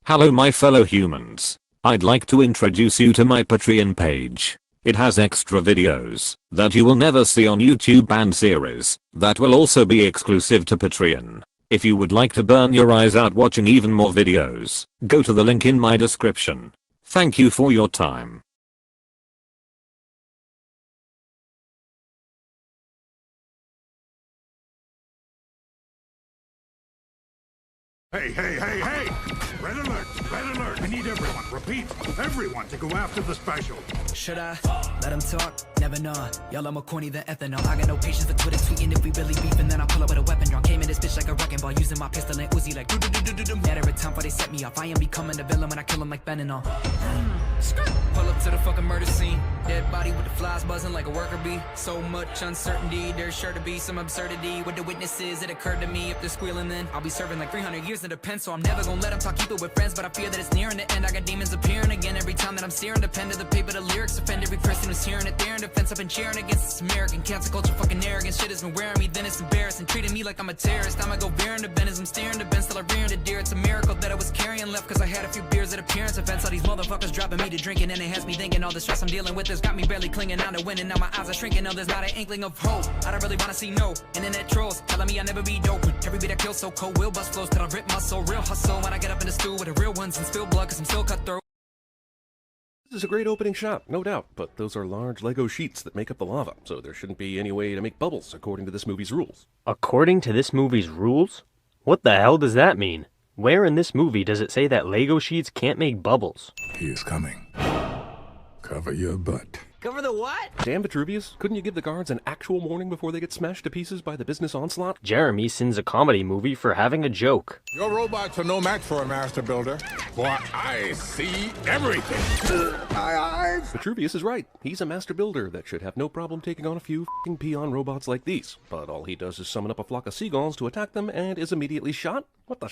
Hello my fellow humans. I'd like to introduce you to my Patreon page. It has extra videos that you will never see on YouTube and series that will also be exclusive to Patreon. If you would like to burn your eyes out watching even more videos, go to the link in my description. Thank you for your time. Hey, hey, hey, hey! Red alert! Red alert! I need everyone, repeat, everyone to go after the special. Should I let him talk? Never know. Y'all are more corny than ethanol. I got no patience for Twitter tweeting if we really beefing. Then I pull up with a weapon drawn. Came in this bitch like a wrecking ball, using my pistol and Uzi like do. Matter of time before they set me off. I am becoming a villain when I kill him like Beninol. Pull up to the fucking murder scene. Dead body with the flies buzzing like a worker bee. So much uncertainty, there's sure to be some absurdity. With the witnesses, it occurred to me if they're squealing, then I'll be serving like 300 years in a pen. So I'm never gonna let them talk, keep it with friends. But I fear that it's nearing the end. I got demons appearing again every time that I'm searing the pen to the paper. The lyrics offend every person who's hearing it. They're in defense. I've been cheering against this American cancel culture fucking arrogance. Shit has been wearing me, then it's embarrassing. Treating me like I'm a terrorist. I'ma go veering the bend as I'm steering the bend. Still I rearing the deer. It's a miracle that I was carrying left, cause I had a few beers at appearance events. All these motherfuckers dropping me to drinking, and it has me thinking all the stress I'm dealing with has got me barely clinging on to winning. Now my eyes are shrinking. No, there's not an inkling of hope. I don't really wanna see no internet trolls telling me I'll never be dope. Every beat I kill so cold will bust flows till I rip my soul. Real hustle when I get up in the stool with the real ones and spill blood cause I'm still cutthroat. This is a great opening shot, no doubt, but those are large Lego sheets that make up the lava, so there shouldn't be any way to make bubbles according to this movie's rules. According to this movie's rules? What the hell does that mean? Where in this movie does it say that Lego sheets can't make bubbles? He is coming. Cover your butt. Cover the what? Damn Vitruvius, couldn't you give the guards an actual warning before they get smashed to pieces by the business onslaught? Jeremy sins a comedy movie for having a joke. Your robots are no match for a master builder. But I see everything. My eyes. Vitruvius is right. He's a master builder that should have no problem taking on a few f***ing peon robots like these. But all he does is summon up a flock of seagulls to attack them and is immediately shot? What the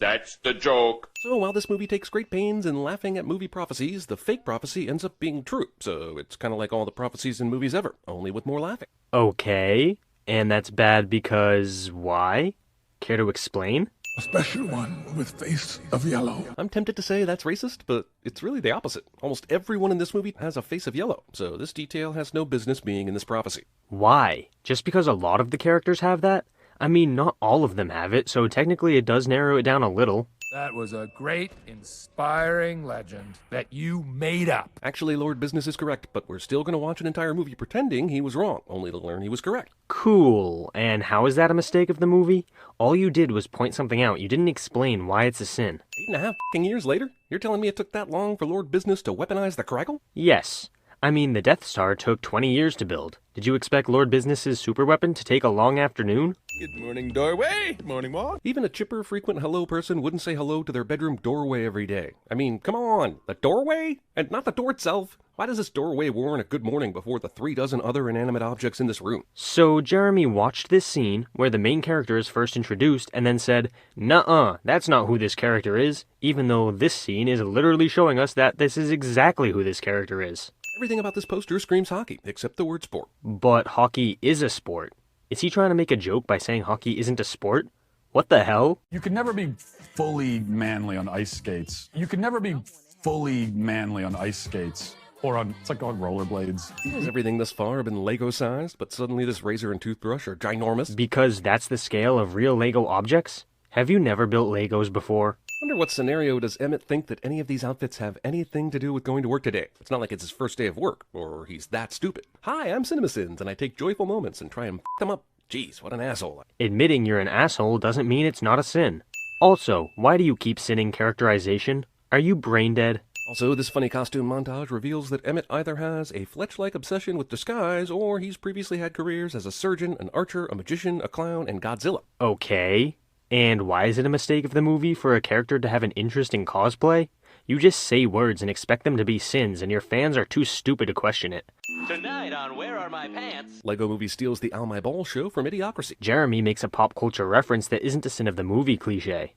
That's the joke. So while this movie takes great pains in laughing at movie prophecies, the fake prophecy ends up being true. So it's kind of like all the prophecies in movies ever, only with more laughing. Okay, and that's bad because why? Care to explain? A special one with face of yellow. I'm tempted to say that's racist, but it's really the opposite. Almost everyone in this movie has a face of yellow, so this detail has no business being in this prophecy. Why? Just because a lot of the characters have that? I mean, not all of them have it, so technically it does narrow it down a little. That was a great, inspiring legend that you made up. Actually, Lord Business is correct, but we're still going to watch an entire movie pretending he was wrong, only to learn he was correct. Cool. And how is that a mistake of the movie? All you did was point something out. You didn't explain why it's a sin. 8.5 years later? You're telling me it took that long for Lord Business to weaponize the Craggle? Yes. I mean, the Death Star took 20 years to build. Did you expect Lord Business's superweapon to take a long afternoon? Good morning, doorway. Good morning, walk. Even a chipper, frequent hello person wouldn't say hello to their bedroom doorway every day. I mean, come on, the doorway? And not the door itself. Why does this doorway warn a good morning before the 36 other inanimate objects in this room? So Jeremy watched this scene where the main character is first introduced and then said, "Nuh-uh, that's not who this character is," even though this scene is literally showing us that this is exactly who this character is. Everything about this poster screams hockey, except the word sport. But hockey is a sport. Is he trying to make a joke by saying hockey isn't a sport? What the hell? You can never be fully manly on ice skates. You can never be fully manly on ice skates. Or on, it's like on rollerblades. Has everything thus far been Lego-sized, but suddenly this razor and toothbrush are ginormous? Because that's the scale of real Lego objects? Have you never built Legos before? Under what scenario does Emmett think that any of these outfits have anything to do with going to work today? It's not like it's his first day of work, or he's that stupid. Hi, I'm Cinemasins, and I take joyful moments and try and f*** them up. Jeez, what an asshole. Admitting you're an asshole doesn't mean it's not a sin. Also, why do you keep sinning characterization? Are you brain dead? Also, this funny costume montage reveals that Emmett either has a Fletch-like obsession with disguise, or he's previously had careers as a surgeon, an archer, a magician, a clown, and Godzilla. Okay. And why is it a mistake of the movie for a character to have an interest in cosplay? You just say words and expect them to be sins, and your fans are too stupid to question it. Tonight on Where Are My Pants? Lego Movie steals the Ow My Ball show from Idiocracy. Jeremy makes a pop culture reference that isn't a sin of the movie cliche.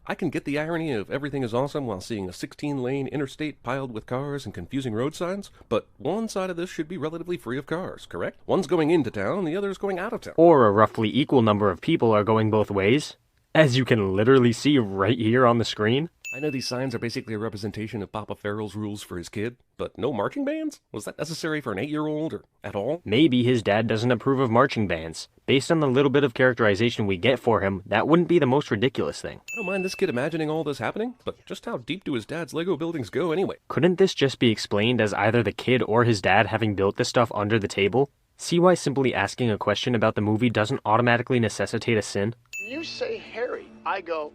I can get the irony of everything is awesome while seeing a 16-lane interstate piled with cars and confusing road signs, but one side of this should be relatively free of cars, correct? One's going into town, the other's going out of town. Or a roughly equal number of people are going both ways. as you can literally see right here on the screen. I know these signs are basically a representation of Papa Farrell's rules for his kid, but no marching bands? Was that necessary for an 8-year-old or at all? Maybe his dad doesn't approve of marching bands. Based on the little bit of characterization we get for him, that wouldn't be the most ridiculous thing. I don't mind this kid imagining all this happening, but just how deep do his dad's Lego buildings go anyway? Couldn't this just be explained as either the kid or his dad having built this stuff under the table? See why simply asking a question about the movie doesn't automatically necessitate a sin? You say Harry, I go.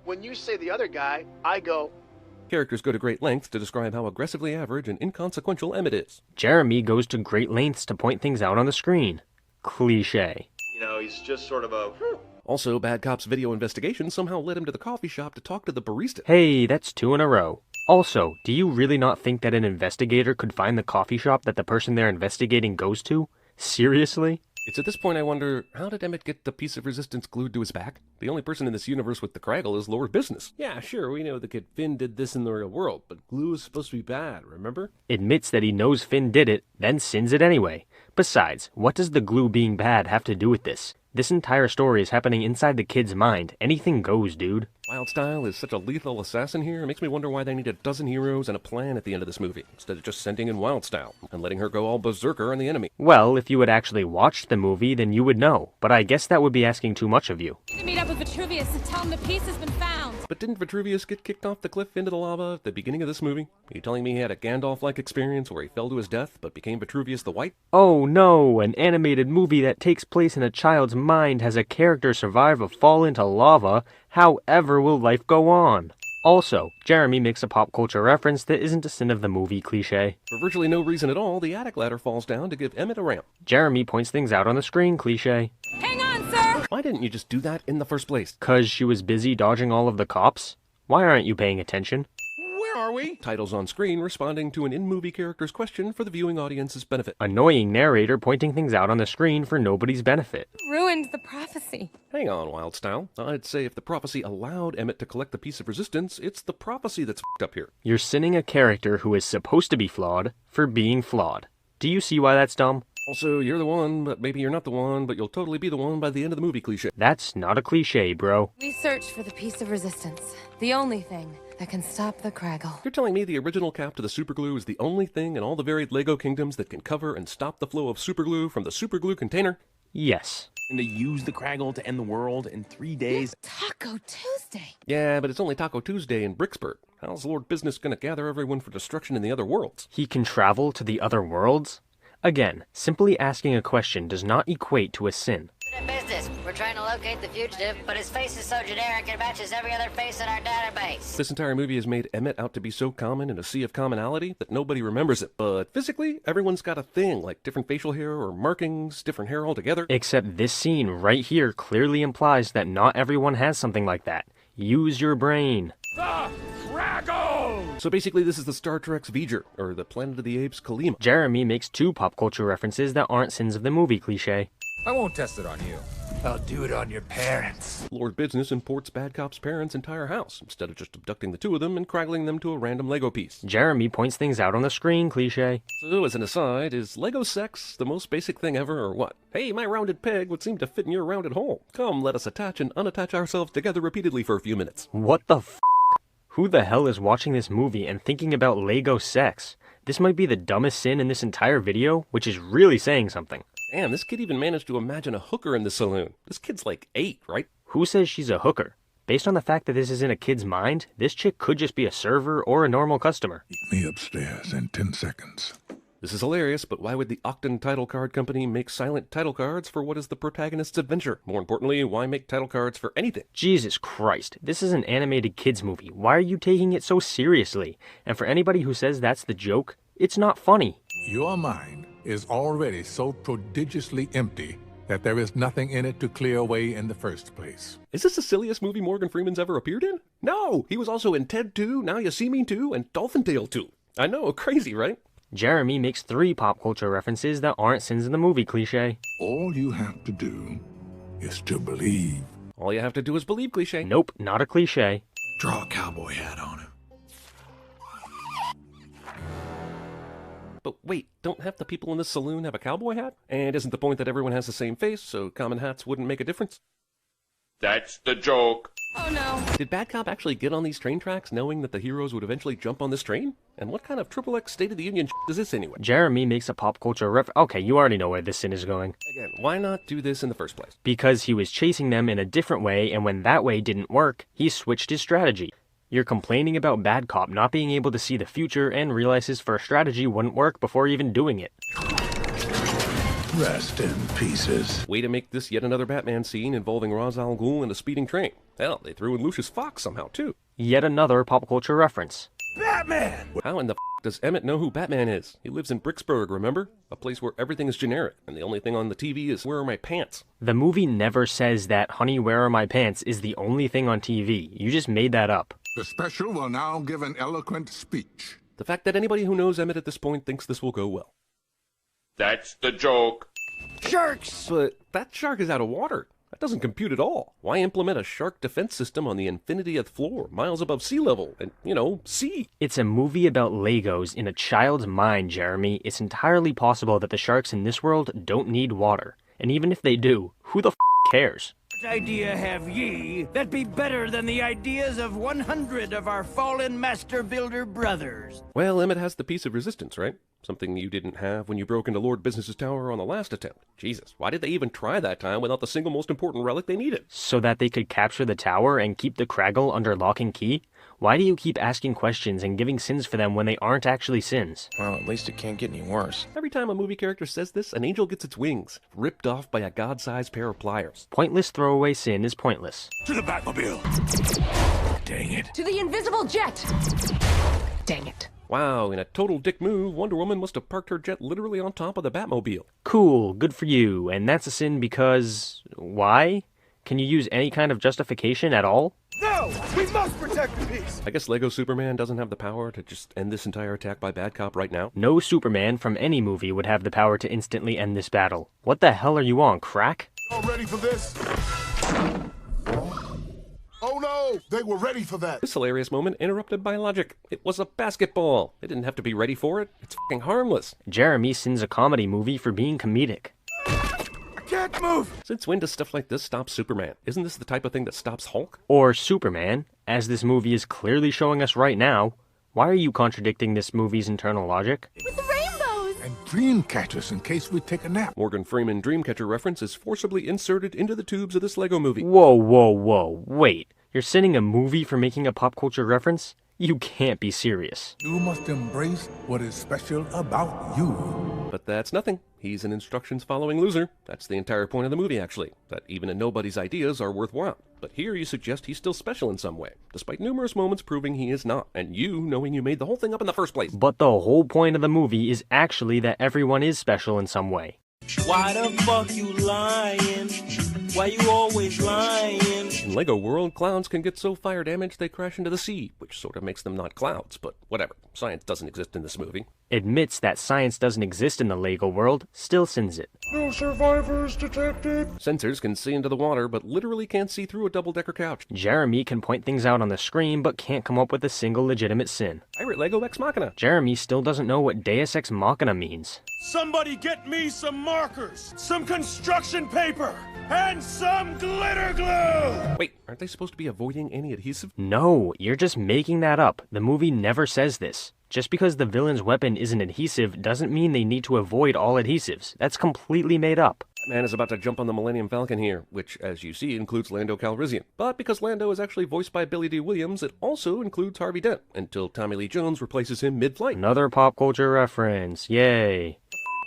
When you say the other guy, I go. Characters go to great lengths to describe how aggressively average and inconsequential Emmett is. Jeremy goes to great lengths to point things out on the screen. Cliché. You know, he's just sort of a... Also, Bad Cop's video investigation somehow led him to the coffee shop to talk to the barista. Hey, that's 2 in a row. Also, do you really not think that an investigator could find the coffee shop that the person they're investigating goes to? Seriously? It's at this point I wonder, how did Emmett get the piece of resistance glued to his back? The only person in this universe with the Craggle is Lord Business. Yeah, sure, we know the kid Finn did this in the real world, but glue is supposed to be bad, remember? Admits that he knows Finn did it, then sins it anyway. Besides, what does the glue being bad have to do with this? This entire story is happening inside the kid's mind. Anything goes, dude. Wildstyle is such a lethal assassin here, it makes me wonder why they need a dozen heroes and a plan at the end of this movie, instead of just sending in Wildstyle and letting her go all berserker on the enemy. Well, if you had actually watched the movie, then you would know, but I guess that would be asking too much of you. To meet up with Vitruvius and tell him the piece has been found. But didn't Vitruvius get kicked off the cliff into the lava at the beginning of this movie? Are you telling me he had a Gandalf-like experience where he fell to his death but became Vitruvius the White? Oh no, an animated movie that takes place in a child's mind has a character survive a fall into lava. However will life go on? Also, Jeremy makes a pop culture reference that isn't a sin of the movie cliché. For virtually no reason at all, the attic ladder falls down to give Emmett a ramp. Jeremy points things out on the screen cliché. Hang on, sir! Why didn't you just do that in the first place? 'Cause she was busy dodging all of the cops? Why aren't you paying attention? Where are we? Titles on screen responding to an in-movie character's question for the viewing audience's benefit. Annoying narrator pointing things out on the screen for nobody's benefit. Ruined the prophecy. Hang on, Wildstyle. I'd say if the prophecy allowed Emmett to collect the piece of resistance, it's the prophecy that's f***ed up here. You're sinning a character who is supposed to be flawed for being flawed. Do you see why that's dumb? Also, you're the one, but maybe you're not the one, but you'll totally be the one by the end of the movie cliché. That's not a cliché, bro. We searched for the piece of resistance. The only thing that can stop the Craggle. You're telling me the original cap to the superglue is the only thing in all the varied Lego kingdoms that can cover and stop the flow of superglue from the superglue container? Yes. And to use the Craggle to end the world in 3 days. Taco Tuesday. Yeah, but it's only Taco Tuesday in Bricksburg. How's Lord Business gonna gather everyone for destruction in the other worlds? He can travel to the other worlds? Again, simply asking a question does not equate to a sin. Business. We're trying to locate the fugitive, but his face is so generic it matches every other face in our database. This entire movie has made Emmett out to be so common in a sea of commonality that nobody remembers it. But physically, everyone's got a thing, like different facial hair or markings, different hair altogether. Except this scene right here clearly implies that not everyone has something like that. Use your brain. The Craggle! So basically this is the Star Trek's V'ger, or the Planet of the Apes' Kalima. Jeremy makes 2 pop culture references that aren't sins of the movie cliché. I won't test it on you. I'll do it on your parents. Lord Business imports Bad Cop's parents' entire house, instead of just abducting the 2 of them and craggling them to a random Lego piece. Jeremy points things out on the screen cliché. So as an aside, is Lego sex the most basic thing ever, or what? Hey, my rounded peg would seem to fit in your rounded hole. Come, let us attach and unattach ourselves together repeatedly for a few minutes. What the f***? Who the hell is watching this movie and thinking about Lego sex? This might be the dumbest sin in this entire video, which is really saying something. Damn, this kid even managed to imagine a hooker in the saloon. This kid's like 8, right? Who says she's a hooker? Based on the fact that this is in a kid's mind, this chick could just be a server or a normal customer. Meet me upstairs in 10 seconds. This is hilarious, but why would the Octon Title Card Company make silent title cards for what is the protagonist's adventure? More importantly, why make title cards for anything? Jesus Christ, this is an animated kids movie. Why are you taking it so seriously? And for anybody who says that's the joke, it's not funny. Your mind is already so prodigiously empty that there is nothing in it to clear away in the first place. Is this the silliest movie Morgan Freeman's ever appeared in? No! He was also in Ted 2, Now You See Me 2, and Dolphin Tale 2. I know, crazy, right? Jeremy makes 3 pop culture references that aren't sins in the movie cliché. All you have to do is to believe. All you have to do is believe cliché. Nope, not a cliché. Draw a cowboy hat on him. But wait, don't half the people in this saloon have a cowboy hat? And isn't the point that everyone has the same face, so common hats wouldn't make a difference? That's the joke. Oh no. Did Bad Cop actually get on these train tracks knowing that the heroes would eventually jump on this train? And what kind of XXX State of the Union is this anyway? Jeremy makes a pop culture Okay, you already know where this sin is going. Again, why not do this in the first place? Because he was chasing them in a different way, and when that way didn't work, he switched his strategy. You're complaining about Bad Cop not being able to see the future and realize his first strategy wouldn't work before even doing it. Rest in pieces. Way to make this yet another Batman scene involving Ra's al Ghul and a speeding train. Hell, they threw in Lucius Fox somehow, too. Yet another pop culture reference. Batman! How in the does Emmett know who Batman is? He lives in Bricksburg, remember? A place where everything is generic, and the only thing on the TV is Where Are My Pants? The movie never says that Honey, Where Are My Pants is the only thing on TV. You just made that up. The special will now give an eloquent speech. The fact that anybody who knows Emmett at this point thinks this will go well. That's the joke. Sharks! But that shark is out of water. That doesn't compute at all. Why implement a shark defense system on the 50th floor, miles above sea level, and, sea? It's a movie about Legos in a child's mind, Jeremy. It's entirely possible that the sharks in this world don't need water. And even if they do, who the cares? What idea have ye that be better than the ideas of 100 of our fallen master builder brothers? Well, Emmett has the piece of resistance, right? Something you didn't have when you broke into Lord Business's tower on the last attempt. Jesus, why did they even try that time without the single most important relic they needed? So that they could capture the tower and keep the Kraggle under lock and key? Why do you keep asking questions and giving sins for them when they aren't actually sins? Well, at least it can't get any worse. Every time a movie character says this, an angel gets its wings, ripped off by a god-sized pair of pliers. Pointless throwaway sin is pointless. To the Batmobile! Dang it. To the invisible jet! Dang it. Wow, in a total dick move, Wonder Woman must have parked her jet literally on top of the Batmobile. Cool, good for you, and that's a sin because... why? Can you use any kind of justification at all? No! We must protect the peace! I guess Lego Superman doesn't have the power to just end this entire attack by Bad Cop right now? No Superman from any movie would have the power to instantly end this battle. What the hell are you on, crack? All ready for this? Oh no! They were ready for that! This hilarious moment interrupted by logic. It was a basketball. They didn't have to be ready for it. It's fucking harmless. Jeremy sins a comedy movie for being comedic. Can't move! Since when does stuff like this stop Superman? Isn't this the type of thing that stops Hulk? Or Superman, as this movie is clearly showing us right now. Why are you contradicting this movie's internal logic? With the rainbows! And dream catchers in case we take a nap. Morgan Freeman Dreamcatcher reference is forcibly inserted into the tubes of this Lego movie. Whoa, whoa, whoa, wait. You're sinning a movie for making a pop culture reference? You can't be serious. You must embrace what is special about you. But that's nothing. He's an instructions-following loser. That's the entire point of the movie, actually. That even a nobody's ideas are worthwhile. But here you suggest he's still special in some way, despite numerous moments proving he is not, and you knowing you made the whole thing up in the first place. But the whole point of the movie is actually that everyone is special in some way. Why the fuck you lying? Why you always lying? In Lego World, clouds can get so fire damaged they crash into the sea, which sort of makes them not clouds, but whatever. Science doesn't exist in this movie. Admits that science doesn't exist in the Lego world, still sins it. No survivors detected. Sensors can see into the water, but literally can't see through a double-decker couch. Jeremy can point things out on the screen, but can't come up with a single legitimate sin. Pirate Lego Ex Machina. Jeremy still doesn't know what Deus Ex Machina means. Somebody get me some markers, some construction paper, and some glitter glue! Wait, aren't they supposed to be avoiding any adhesive? No, you're just making that up. The movie never says this. Just because the villain's weapon isn't adhesive doesn't mean they need to avoid all adhesives. That's completely made up. Man is about to jump on the Millennium Falcon here, which, as you see, includes Lando Calrissian. But because Lando is actually voiced by Billy D. Williams, it also includes Harvey Dent, until Tommy Lee Jones replaces him mid-flight. Another pop culture reference, yay.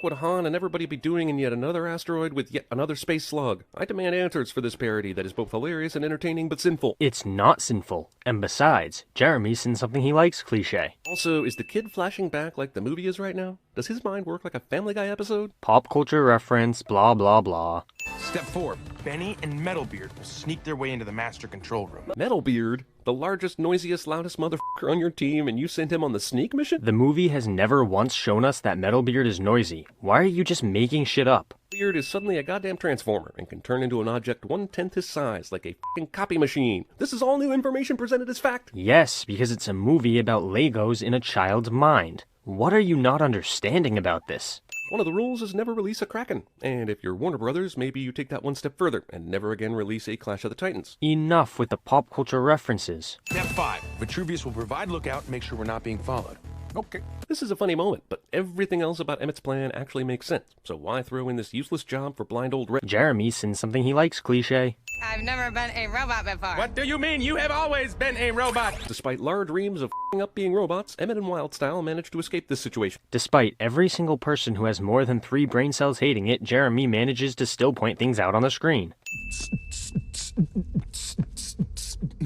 Would Han and everybody be doing in yet another asteroid with yet another space slug? I demand answers for this parody that is both hilarious and entertaining but sinful. It's not sinful. And besides, Jeremy's seen something he likes cliche. Also, is the kid flashing back like the movie is right now? Does his mind work like a Family Guy episode? Pop culture reference, blah blah blah. Step 4. Benny and Metalbeard will sneak their way into the master control room. Metalbeard? The largest, noisiest, loudest motherfucker on your team, and you sent him on the sneak mission? The movie has never once shown us that Metalbeard is noisy. Why are you just making shit up? Beard is suddenly a goddamn transformer and can turn into an object 1/10 his size, like a fucking copy machine. This is all new information presented as fact. Yes, because it's a movie about Legos in a child's mind. What are you not understanding about this? One of the rules is never release a Kraken, and if you're Warner Brothers, maybe you take that one step further and never again release a Clash of the Titans. Enough with the pop culture references. Step 5. Vitruvius will provide lookout and make sure we're not being followed. Okay. This is a funny moment, but everything else about Emmett's plan actually makes sense. So why throw in this useless job for blind old Red? Jeremy sends something he likes cliche. I've never been a robot before. What do you mean? You have always been a robot. Despite large reams of f***ing up being robots, Emmett and Wildstyle managed to escape this situation. Despite every single person who has more than 3 brain cells hating it, Jeremy manages to still point things out on the screen.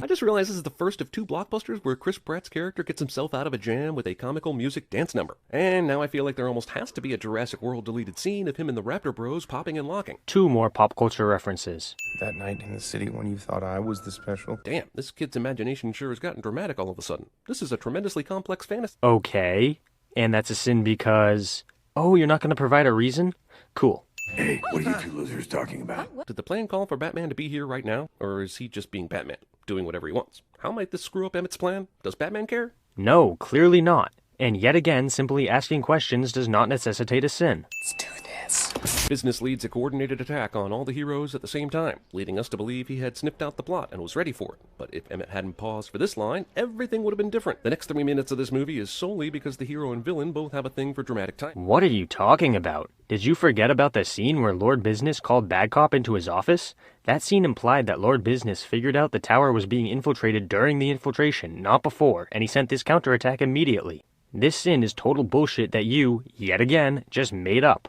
I just realized this is the first of 2 blockbusters where Chris Pratt's character gets himself out of a jam with a comical music dance number. And now I feel like there almost has to be a Jurassic World deleted scene of him and the Raptor Bros popping and locking. 2 more pop culture references. That night in the city when you thought I was the special. Damn, this kid's imagination sure has gotten dramatic all of a sudden. This is a tremendously complex fantasy. Okay, and that's a sin because... Oh, you're not going to provide a reason? Cool. Hey, what are you 2 losers talking about? Did the plan call for Batman to be here right now? Or is he just being Batman, doing whatever he wants? How might this screw up Emmett's plan? Does Batman care? No, clearly not. And yet again, simply asking questions does not necessitate a sin. Let's do this. Business leads a coordinated attack on all the heroes at the same time, leading us to believe he had sniffed out the plot and was ready for it. But if Emmett hadn't paused for this line, everything would have been different. The next 3 minutes of this movie is solely because the hero and villain both have a thing for dramatic time. What are you talking about? Did you forget about the scene where Lord Business called Bad Cop into his office? That scene implied that Lord Business figured out the tower was being infiltrated during the infiltration, not before, and he sent this counterattack immediately. This sin is total bullshit that you, yet again, just made up.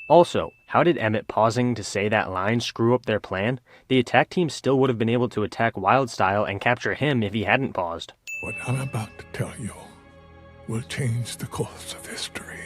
Also, how did Emmett pausing to say that line screw up their plan? The attack team still would have been able to attack Wildstyle and capture him if he hadn't paused. What I'm about to tell you will change the course of history.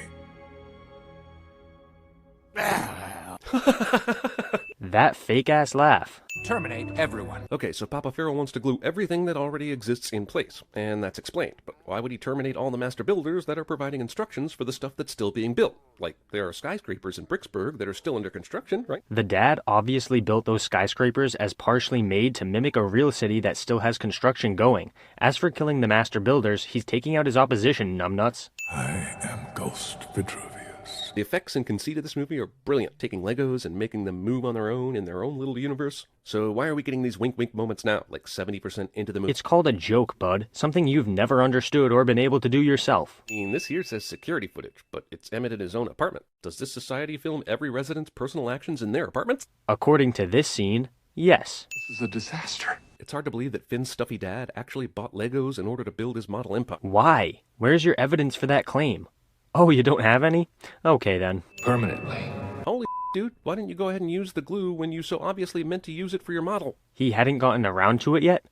That fake-ass laugh. Terminate everyone. Okay, so Papa Pharaoh wants to glue everything that already exists in place, and that's explained. But why would he terminate all the master builders that are providing instructions for the stuff that's still being built? Like, there are skyscrapers in Bricksburg that are still under construction, right? The dad obviously built those skyscrapers as partially made to mimic a real city that still has construction going. As for killing the master builders, he's taking out his opposition, numbnuts. I am Ghost Vitruvius. The effects and conceit of this movie are brilliant, taking Legos and making them move on their own in their own little universe. So why are we getting these wink-wink moments now, like 70% into the movie? It's called a joke, bud. Something you've never understood or been able to do yourself. I mean, this here says security footage, but it's Emmett in his own apartment. Does this society film every resident's personal actions in their apartments? According to this scene, yes. This is a disaster. It's hard to believe that Finn's stuffy dad actually bought Legos in order to build his model empire. Why? Where's your evidence for that claim? Oh, you don't have any? Okay then. Permanently. Holy dude, why didn't you go ahead and use the glue when you so obviously meant to use it for your model? He hadn't gotten around to it yet?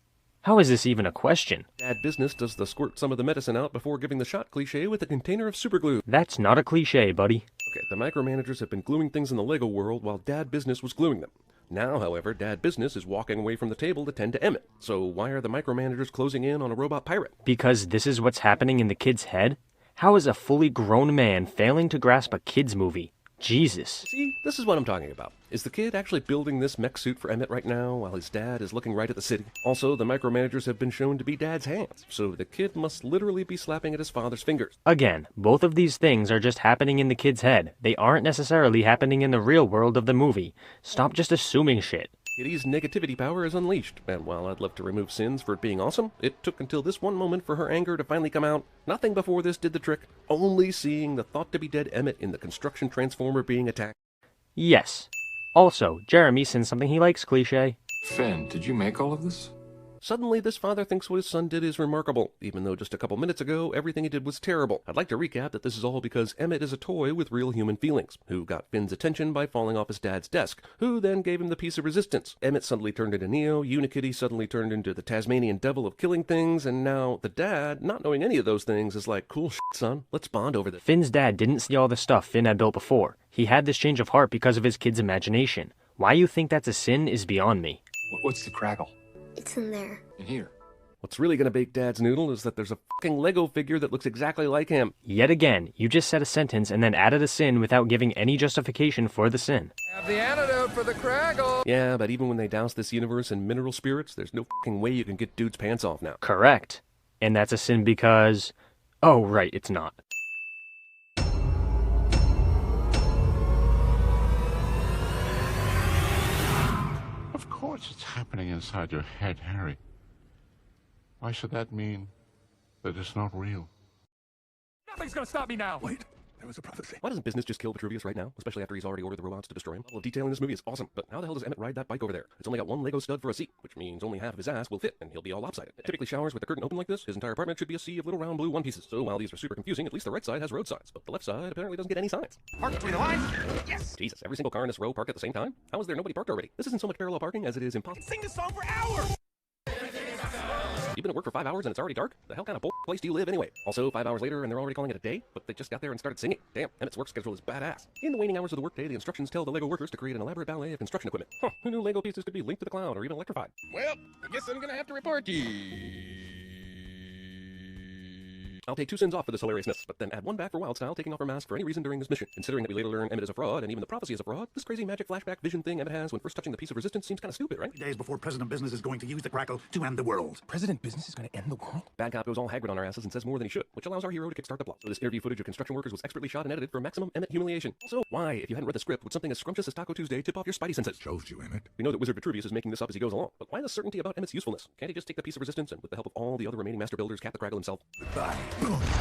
How is this even a question? Dad Business does the squirt some of the medicine out before giving the shot cliche with a container of superglue. That's not a cliche, buddy. Okay, the micromanagers have been gluing things in the Lego world while Dad Business was gluing them. Now, however, Dad Business is walking away from the table to tend to Emmett. So why are the micromanagers closing in on a robot pirate? Because this is what's happening in the kid's head? How is a fully grown man failing to grasp a kid's movie? Jesus. See, this is what I'm talking about. Is the kid actually building this mech suit for Emmett right now while his dad is looking right at the city? Also, the micromanagers have been shown to be Dad's hands, so the kid must literally be slapping at his father's fingers. Again, both of these things are just happening in the kid's head. They aren't necessarily happening in the real world of the movie. Stop just assuming shit. Kitty's negativity power is unleashed, and while I'd love to remove sins for it being awesome, it took until this one moment for her anger to finally come out. Nothing before this did the trick, only seeing the thought-to-be-dead Emmett in the construction transformer being attacked. Yes. Also, Jeremy sends something he likes cliche. Finn, did you make all of this? Suddenly, this father thinks what his son did is remarkable, even though just a couple minutes ago, everything he did was terrible. I'd like to recap that this is all because Emmett is a toy with real human feelings, who got Finn's attention by falling off his dad's desk, who then gave him the piece of resistance. Emmett suddenly turned into Neo, Unikitty suddenly turned into the Tasmanian devil of killing things, and now the dad, not knowing any of those things, is like, cool shit, son, let's bond over this. Finn's dad didn't see all the stuff Finn had built before. He had this change of heart because of his kid's imagination. Why you think that's a sin is beyond me. What's the crackle? It's in there. In here. What's really gonna bake Dad's noodle is that there's a fucking Lego figure that looks exactly like him. Yet again, you just said a sentence and then added a sin without giving any justification for the sin. Have the antidote for the craggle. Yeah, but even when they douse this universe in mineral spirits, there's no fucking way you can get dude's pants off now. Correct. And that's a sin because... Oh, right, it's not. What's happening inside your head, Harry? Why should that mean that it's not real? Nothing's gonna stop me now. Wait, there was a prophecy. Why doesn't business just kill Vitruvius right now? Especially after he's already ordered the robots to destroy him. All the detail in this movie is awesome, but how the hell does Emmett ride that bike over there? It's only got one Lego stud for a seat, which means only half of his ass will fit, and he'll be all lopsided. It typically showers with the curtain open like this. His entire apartment should be a sea of little round blue one pieces. So while these are super confusing, at least the right side has road signs, but the left side apparently doesn't get any signs. Park between the lines? Yes! Jesus, every single car in this row parked at the same time? How is there nobody parked already? This isn't so much parallel parking as it is impossible. Sing this song for hours! You've been at work for 5 hours and it's already dark? The hell kind of place do you live anyway? Also, 5 hours later and they're already calling it a day? But they just got there and started singing. Damn, Emmett's work schedule is badass. In the waning hours of the workday, the instructions tell the Lego workers to create an elaborate ballet of construction equipment. Huh, who knew Lego pieces could be linked to the cloud or even electrified? Well, I guess I'm gonna have to report you. I'll take 2 sins off for this hilariousness, but then add 1 back for Wildstyle taking off her mask for any reason during this mission. Considering that we later learn Emmett is a fraud, and even the prophecy is a fraud, this crazy magic flashback vision thing Emmett has when first touching the piece of resistance seems kind of stupid, right? Days before President Business is going to use the crackle to end the world. President Business is going to end the world? Bad cop goes all Hagrid on our asses and says more than he should, which allows our hero to kickstart the plot. So this interview footage of construction workers was expertly shot and edited for maximum Emmett humiliation. Also, why, if you hadn't read the script, would something as scrumptious as Taco Tuesday tip off your spidey senses? Shows you, Emmett. We know that Wizard Vitruvius is making this up as he goes along, but why the certainty about Emmett's usefulness? Can't he just take the piece of resistance and, with the help of all the other remaining master builders, cap the crackle himself? Goodbye.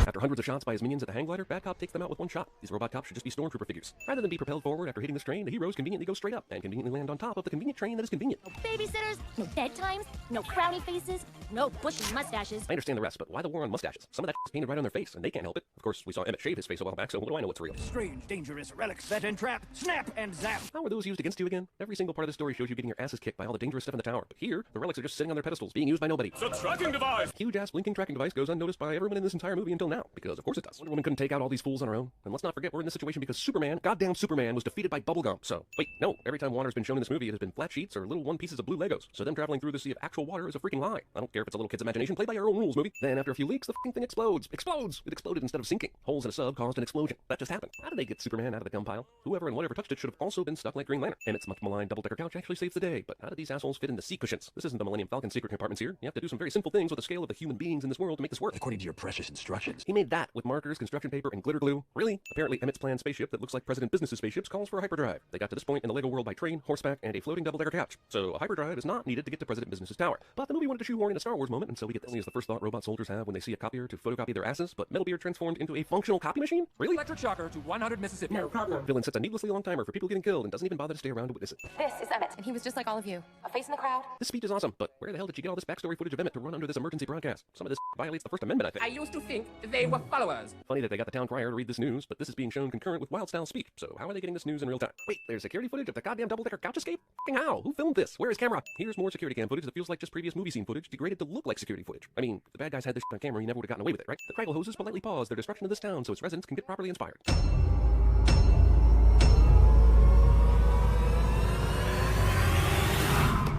After hundreds of shots by his minions at the hang glider, Bad Cop takes them out with 1 shot. These robot cops should just be stormtrooper figures. Rather than be propelled forward after hitting this train, the heroes conveniently go straight up and conveniently land on top of the convenient train that is convenient. No babysitters, no bedtimes, no frowny faces, no bushy mustaches. I understand the rest, but why the war on mustaches? Some of that is painted right on their face, and they can't help it. Of course, we saw Emmett shave his face a while back, so what do I know what's real? Strange, dangerous relics that entrap, snap, and zap. How are those used against you again? Every single part of the story shows you getting your asses kicked by all the dangerous stuff in the tower, but here, the relics are just sitting on their pedestals, being used by nobody. It's a tracking device! Huge-ass blinking tracking device goes unnoticed by everyone in this entire movie until now, because of course it does. Wonder Woman couldn't take out all these fools on her own. And let's not forget we're in this situation because Superman, goddamn Superman, was defeated by bubblegum. So, wait, no, every time water's been shown in this movie, it has been flat sheets or little 1 pieces of blue Legos. So them traveling through the sea of actual water is a freaking lie. I don't care if it's a little kid's imagination, play by your own rules, movie. Then after a few leaks, the fucking thing explodes. Explodes! It exploded instead of sinking. Holes in a sub caused an explosion. That just happened. How did they get Superman out of the gum pile? Whoever and whatever touched it should have also been stuck like Green Lantern. And its much maligned double-decker couch actually saves the day. But how did these assholes fit in the seat cushions? This isn't the Millennium Falcon secret compartments here. You have to do some very simple things with the scale of the human beings in this world to make this work. According to your precious instructions. He made that with markers, construction paper, and glitter glue. Really? Apparently, Emmett's planned spaceship that looks like President Business's spaceships calls for a hyperdrive. They got to this point in the Lego world by train, horseback, and a floating double-decker couch. So a hyperdrive is not needed to get to President Business's tower. But the movie wanted to shoehorn in a Star Wars moment, and so we get this. Only is the first thought robot soldiers have when they see a copier to photocopy their asses, but Metal Beard transformed into a functional copy machine? Really? Electric shocker to 100 Mississippi. No problem. Villain sets a needlessly long timer for people getting killed and doesn't even bother to stay around to witness it. This is Emmett, and he was just like all of you. A face in the crowd. This speech is awesome, but where the hell did you get all this backstory footage of Emmett to run under this emergency broadcast? Some of this violates the First Amendment, I think. I used to think they were followers. Funny that they got the town crier to read this news, but this is being shown concurrent with Wildstyle speak, so how are they getting this news in real time? Wait, there's security footage of the goddamn double-decker couch escape? Fucking how? Who filmed this? Where is camera? Here's more security cam footage that feels like just previous movie scene footage degraded to look like security footage. I mean, if the bad guys had this on camera, he never would have gotten away with it, right? The Craggle hoses politely pause their destruction of this town so its residents can get properly inspired.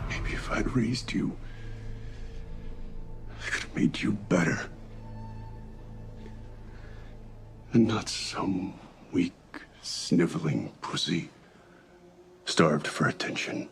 Maybe if I'd raised you, I could have made you better. And not some weak, sniveling pussy starved for attention.